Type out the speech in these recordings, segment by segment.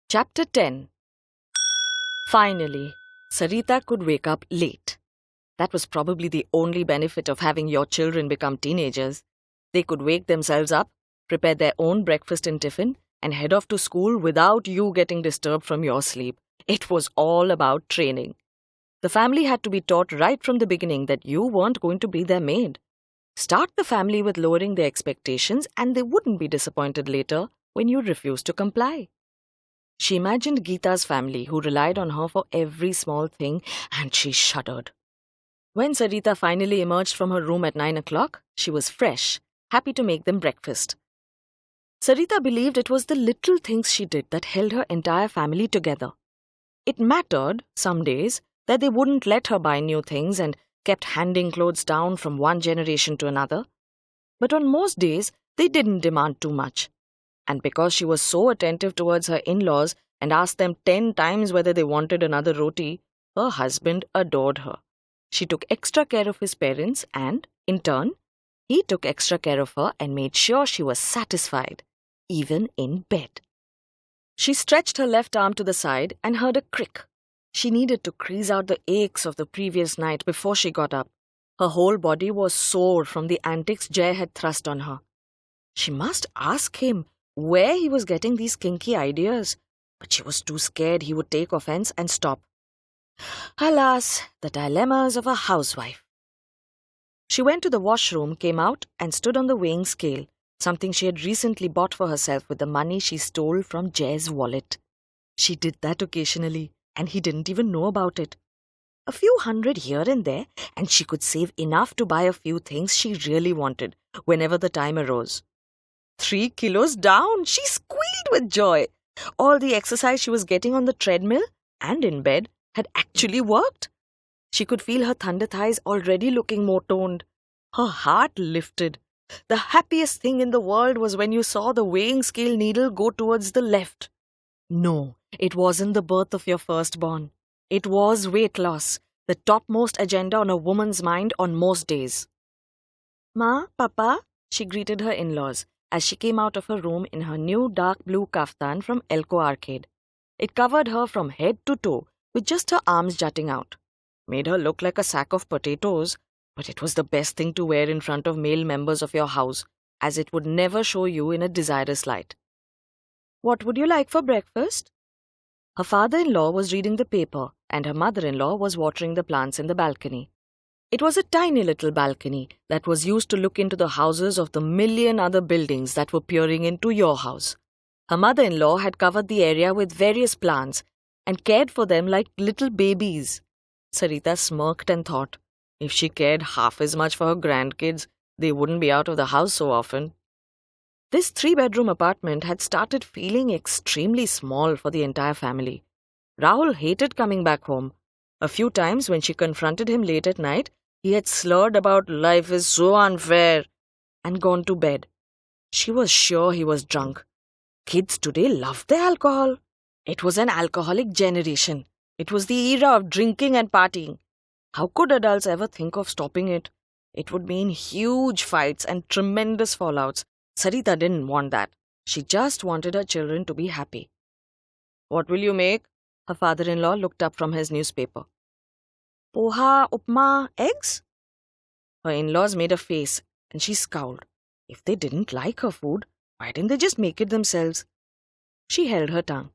Chapter 10. Finally, Sarita could wake up late. That was probably the only benefit of having your children become teenagers. They could wake themselves up, prepare their own breakfast and tiffin, and head off to school without you getting disturbed from your sleep. It was all about training. The family had to be taught right from the beginning that you weren't going to be their maid. Start the family with lowering their expectations, and they wouldn't be disappointed later when you refused to comply. She imagined Geeta's family, who relied on her for every small thing, and she shuddered. When Sarita finally emerged from her room at 9 o'clock, she was fresh, happy to make them breakfast. Sarita believed it was the little things she did that held her entire family together. It mattered, some days, that they wouldn't let her buy new things and kept handing clothes down from one generation to another. But on most days, they didn't demand too much. And because she was so attentive towards her in-laws and asked them 10 times whether they wanted another roti, her husband adored her. She took extra care of his parents and, in turn, he took extra care of her and made sure she was satisfied, even in bed. She stretched her left arm to the side and heard a crick. She needed to crease out the aches of the previous night before she got up. Her whole body was sore from the antics Jay had thrust on her. She must ask him where he was getting these kinky ideas, but she was too scared he would take offense and stop. Alas, the dilemmas of a housewife. She went to the washroom, came out, and stood on the weighing scale, something she had recently bought for herself with the money she stole from Jay's wallet. She did that occasionally, and he didn't even know about it. A few hundred here and there, and she could save enough to buy a few things she really wanted, whenever the time arose. 3 kilos down! She squealed with joy. All the exercise she was getting on the treadmill and in bed had actually worked. She could feel her thunder thighs already looking more toned. Her heart lifted. The happiest thing in the world was when you saw the weighing scale needle go towards the left. No, it wasn't the birth of your firstborn. It was weight loss, the topmost agenda on a woman's mind on most days. Ma, Papa, she greeted her in-laws as she came out of her room in her new dark blue kaftan from Elko Arcade. It covered her from head to toe, with just her arms jutting out. Made her look like a sack of potatoes, but it was the best thing to wear in front of male members of your house, as it would never show you in a desirous light. What would you like for breakfast? Her father-in-law was reading the paper, and her mother-in-law was watering the plants in the balcony. It was a tiny little balcony that was used to look into the houses of the million other buildings that were peering into your house. Her mother-in-law had covered the area with various plants and cared for them like little babies. Sarita smirked and thought, if she cared half as much for her grandkids, they wouldn't be out of the house so often. This 3-bedroom apartment had started feeling extremely small for the entire family. Rahul hated coming back home. A few times when she confronted him late at night, he had slurred about life is so unfair and gone to bed. She was sure he was drunk. Kids today loved their alcohol. It was an alcoholic generation. It was the era of drinking and partying. How could adults ever think of stopping it? It would mean huge fights and tremendous fallouts. Sarita didn't want that. She just wanted her children to be happy. What will you make? Her father-in-law looked up from his newspaper. Poha, upma, eggs? Her in-laws made a face and she scowled. If they didn't like her food, why didn't they just make it themselves? She held her tongue.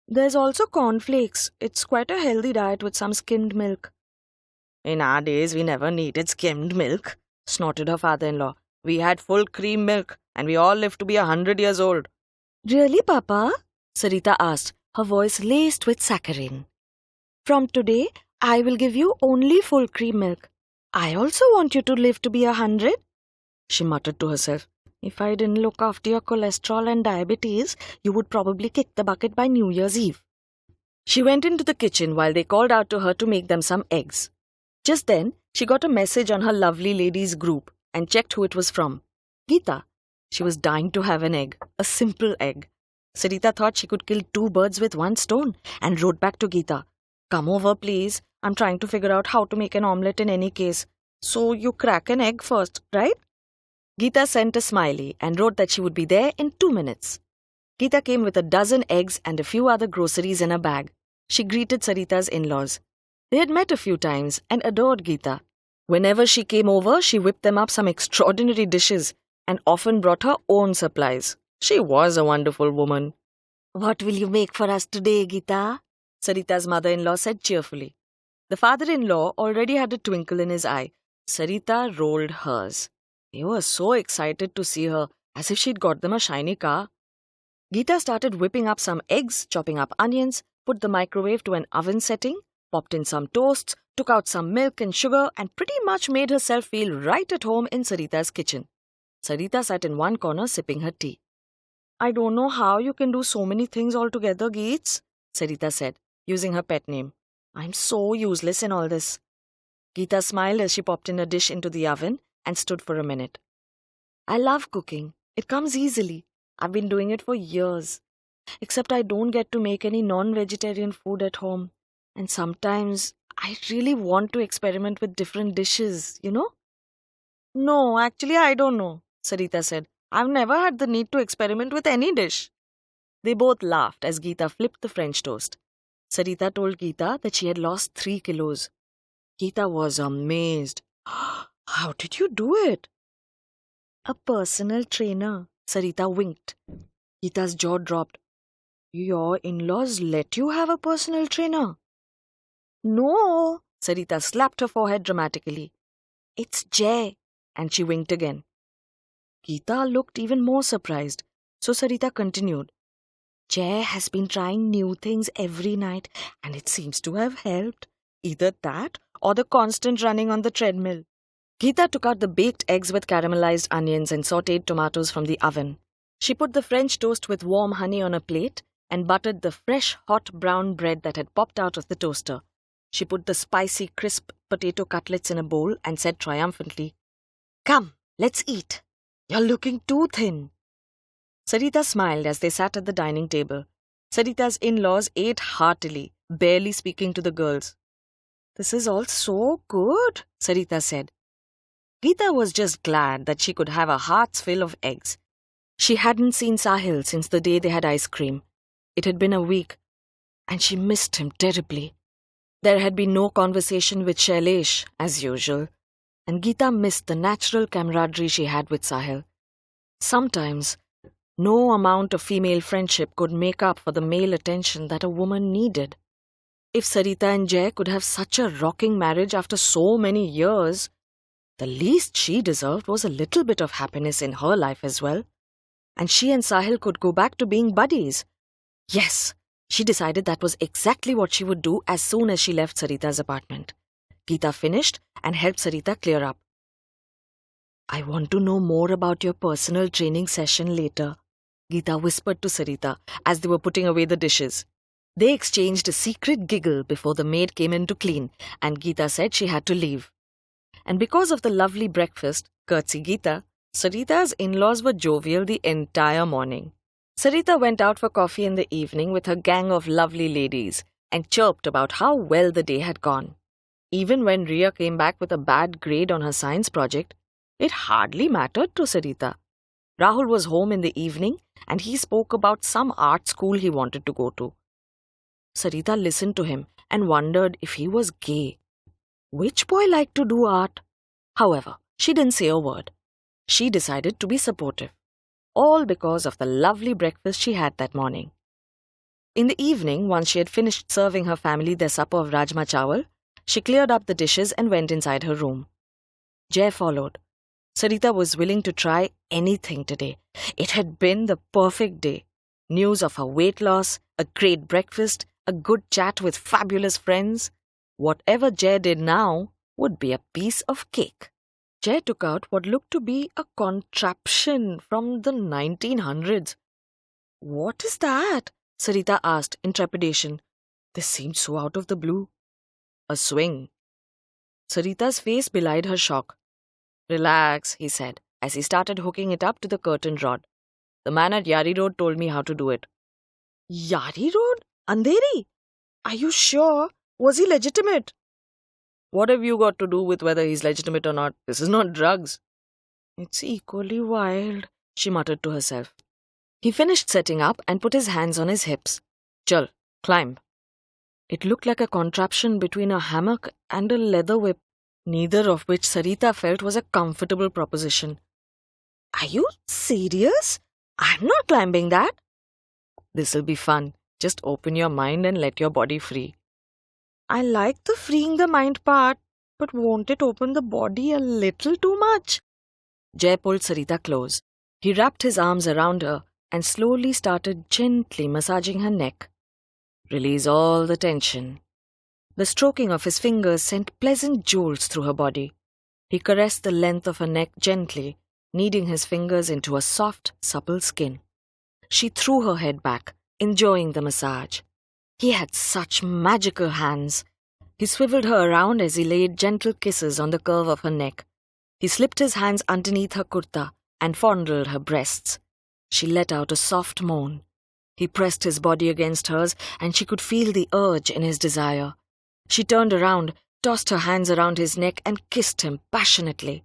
There's also cornflakes. It's quite a healthy diet with some skimmed milk. In our days, we never needed skimmed milk, snorted her father-in-law. We had full cream milk and we all lived to be 100 years old. Really, Papa? Sarita asked, her voice laced with saccharin. From today, I will give you only full cream milk. I also want you to live to be 100. She muttered to herself, if I didn't look after your cholesterol and diabetes, you would probably kick the bucket by New Year's Eve. She went into the kitchen while they called out to her to make them some eggs. Just then, she got a message on her lovely ladies group and checked who it was from. Geeta. She was dying to have an egg, a simple egg. Sarita thought she could kill 2 birds with 1 stone and wrote back to Geeta. Come over, please. I'm trying to figure out how to make an omelette in any case. So you crack an egg first, right? Geeta sent a smiley and wrote that she would be there in 2 minutes. Geeta came with a dozen eggs and a few other groceries in a bag. She greeted Sarita's in-laws. They had met a few times and adored Geeta. Whenever she came over, she whipped them up some extraordinary dishes and often brought her own supplies. She was a wonderful woman. "What will you make for us today, Geeta?" Sarita's mother-in-law said cheerfully. The father-in-law already had a twinkle in his eye. Sarita rolled hers. They were so excited to see her, as if she'd got them a shiny car. Geeta started whipping up some eggs, chopping up onions, put the microwave to an oven setting, popped in some toasts, took out some milk and sugar, and pretty much made herself feel right at home in Sarita's kitchen. Sarita sat in one corner sipping her tea. "I don't know how you can do so many things all together, Geets," Sarita said, using her pet name. "I'm so useless in all this." Geeta smiled as she popped in a dish into the oven and stood for a minute. "I love cooking. It comes easily. I've been doing it for years. Except I don't get to make any non-vegetarian food at home. And sometimes I really want to experiment with different dishes, you know?" "No, actually I don't know," Sarita said. "I've never had the need to experiment with any dish." They both laughed as Geeta flipped the French toast. Sarita told Geeta that she had lost 3 kilos. Geeta was amazed. "How did you do it?" "A personal trainer," Sarita winked. Geeta's jaw dropped. "Your in-laws let you have a personal trainer?" "No," Sarita slapped her forehead dramatically. "It's Jay," and she winked again. Geeta looked even more surprised, so Sarita continued. "Jay has been trying new things every night, and it seems to have helped. Either that or the constant running on the treadmill." Geeta took out the baked eggs with caramelized onions and sautéed tomatoes from the oven. She put the French toast with warm honey on a plate and buttered the fresh, hot brown bread that had popped out of the toaster. She put the spicy, crisp potato cutlets in a bowl and said triumphantly, "Come, let's eat. You're looking too thin." Sarita smiled as they sat at the dining table. Sarita's in-laws ate heartily, barely speaking to the girls. "This is all so good," Sarita said. Geeta was just glad that she could have a heart's fill of eggs. She hadn't seen Sahil since the day they had ice cream. It had been a week, and she missed him terribly. There had been no conversation with Shailesh, as usual, and Geeta missed the natural camaraderie she had with Sahil. Sometimes, no amount of female friendship could make up for the male attention that a woman needed. If Sarita and Jay could have such a rocking marriage after so many years, the least she deserved was a little bit of happiness in her life as well. And she and Sahil could go back to being buddies. Yes, she decided that was exactly what she would do as soon as she left Sarita's apartment. Geeta finished and helped Sarita clear up. "I want to know more about your personal training session later," Geeta whispered to Sarita as they were putting away the dishes. They exchanged a secret giggle before the maid came in to clean, and Geeta said she had to leave. And because of the lovely breakfast, curtsy Geeta, Sarita's in-laws were jovial the entire morning. Sarita went out for coffee in the evening with her gang of lovely ladies and chirped about how well the day had gone. Even when Ria came back with a bad grade on her science project, it hardly mattered to Sarita. Rahul was home in the evening and he spoke about some art school he wanted to go to. Sarita listened to him and wondered if he was gay. Which boy liked to do art? However, she didn't say a word. She decided to be supportive. All because of the lovely breakfast she had that morning. In the evening, once she had finished serving her family their supper of rajma chawal, she cleared up the dishes and went inside her room. Jay followed. Sarita was willing to try anything today. It had been the perfect day. News of her weight loss, a great breakfast, a good chat with fabulous friends. Whatever Jay did now would be a piece of cake. Jay took out what looked to be a contraption from the 1900s. "What is that?" Sarita asked in trepidation. This seemed so out of the blue. "A swing." Sarita's face belied her shock. "Relax," he said, as he started hooking it up to the curtain rod. "The man at Yari Road told me how to do it." "Yari Road? Andheri? Are you sure? Was he legitimate?" "What have you got to do with whether he's legitimate or not? This is not drugs." "It's equally wild," she muttered to herself. He finished setting up and put his hands on his hips. Chal, climb. It looked like a contraption between a hammock and a leather whip, neither of which Sarita felt was a comfortable proposition. Are you serious? I'm not climbing that. This'll be fun. Just open your mind and let your body free. I like the freeing the mind part, but won't it open the body a little too much? Jay pulled Sarita close. He wrapped his arms around her and slowly started gently massaging her neck. Release all the tension. The stroking of his fingers sent pleasant jolts through her body. He caressed the length of her neck gently, kneading his fingers into a soft, supple skin. She threw her head back, enjoying the massage. He had such magical hands. He swiveled her around as he laid gentle kisses on the curve of her neck. He slipped his hands underneath her kurta and fondled her breasts. She let out a soft moan. He pressed his body against hers, and she could feel the urge in his desire. She turned around, tossed her hands around his neck, and kissed him passionately.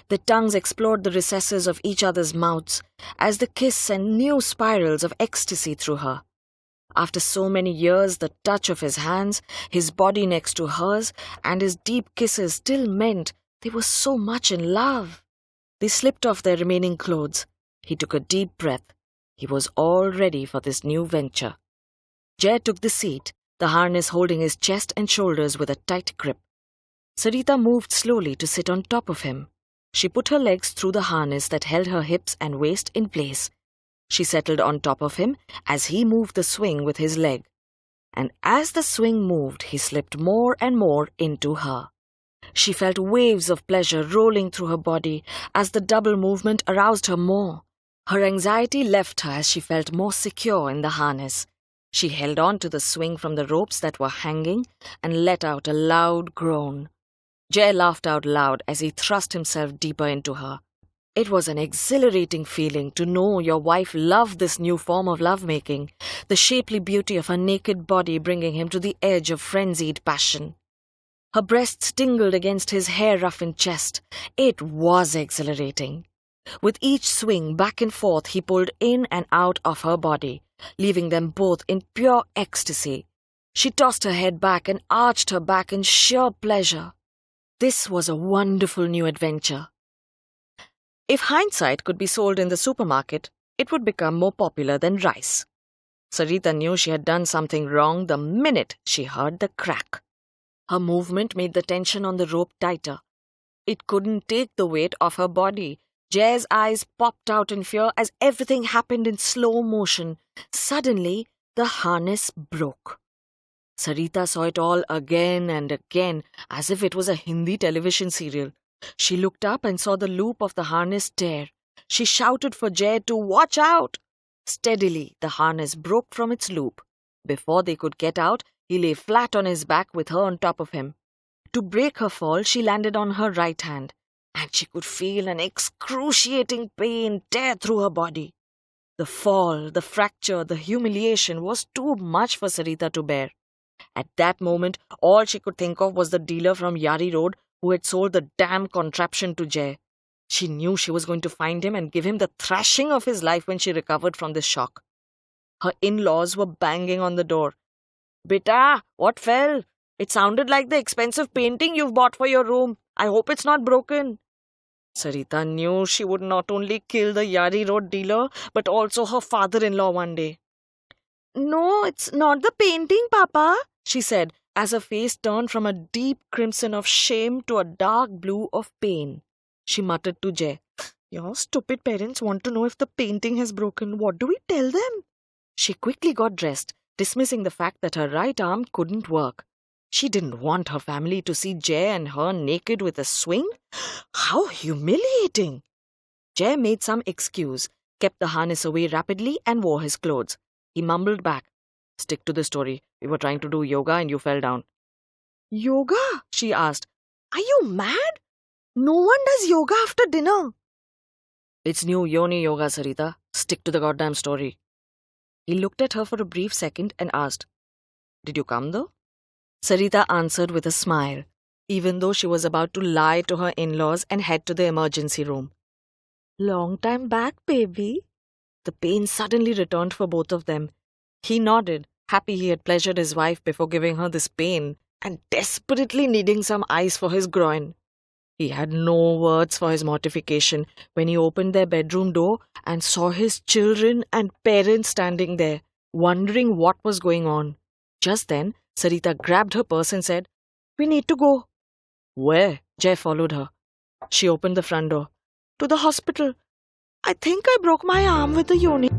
The tongues explored the recesses of each other's mouths as the kiss sent new spirals of ecstasy through her. After so many years, the touch of his hands, his body next to hers, and his deep kisses still meant they were so much in love. They slipped off their remaining clothes. He took a deep breath. He was all ready for this new venture. Jay took the seat, the harness holding his chest and shoulders with a tight grip. Sarita moved slowly to sit on top of him. She put her legs through the harness that held her hips and waist in place. She settled on top of him as he moved the swing with his leg. And as the swing moved, he slipped more and more into her. She felt waves of pleasure rolling through her body as the double movement aroused her more. Her anxiety left her as she felt more secure in the harness. She held on to the swing from the ropes that were hanging and let out a loud groan. Jay laughed out loud as he thrust himself deeper into her. It was an exhilarating feeling to know your wife loved this new form of lovemaking, the shapely beauty of her naked body bringing him to the edge of frenzied passion. Her breasts tingled against his hair-roughened chest. It was exhilarating. With each swing back and forth, he pulled in and out of her body, leaving them both in pure ecstasy. She tossed her head back and arched her back in sheer pleasure. This was a wonderful new adventure. If hindsight could be sold in the supermarket, it would become more popular than rice. Sarita knew she had done something wrong the minute she heard the crack. Her movement made the tension on the rope tighter. It couldn't take the weight off her body. Jay's eyes popped out in fear as everything happened in slow motion. Suddenly, the harness broke. Sarita saw it all again and again, as if it was a Hindi television serial. She looked up and saw the loop of the harness tear. She shouted for Jay to watch out. Steadily, the harness broke from its loop. Before they could get out, he lay flat on his back with her on top of him. To break her fall, she landed on her right hand, and she could feel an excruciating pain tear through her body. The fall, the fracture, the humiliation was too much for Sarita to bear. At that moment, all she could think of was the dealer from Yari Road who had sold the damn contraption to Jay. She knew she was going to find him and give him the thrashing of his life when she recovered from this shock. Her in-laws were banging on the door. "Beta, what fell? It sounded like the expensive painting you've bought for your room. I hope it's not broken." Sarita knew she would not only kill the Yari Road dealer, but also her father-in-law one day. "No, it's not the painting, Papa," she said, as her face turned from a deep crimson of shame to a dark blue of pain. She muttered to Jay, "Your stupid parents want to know if the painting has broken. What do we tell them?" She quickly got dressed, dismissing the fact that her right arm couldn't work. She didn't want her family to see Jay and her naked with a swing. How humiliating! Jay made some excuse, kept the harness away rapidly, and wore his clothes. He mumbled back, "Stick to the story. We were trying to do yoga and you fell down." "Yoga?" she asked. "Are you mad? No one does yoga after dinner." "It's new yoni yoga, Sarita. Stick to the goddamn story." He looked at her for a brief second and asked, "Did you come though?" Sarita answered with a smile, even though she was about to lie to her in-laws and head to the emergency room. "Long time back, baby." The pain suddenly returned for both of them. He nodded, happy he had pleasured his wife before giving her this pain, and desperately needing some ice for his groin. He had no words for his mortification when he opened their bedroom door and saw his children and parents standing there, wondering what was going on. Just then, Sarita grabbed her purse and said, "We need to go." "Where?" Jay followed her. She opened the front door. "To the hospital. I think I broke my arm with the uni."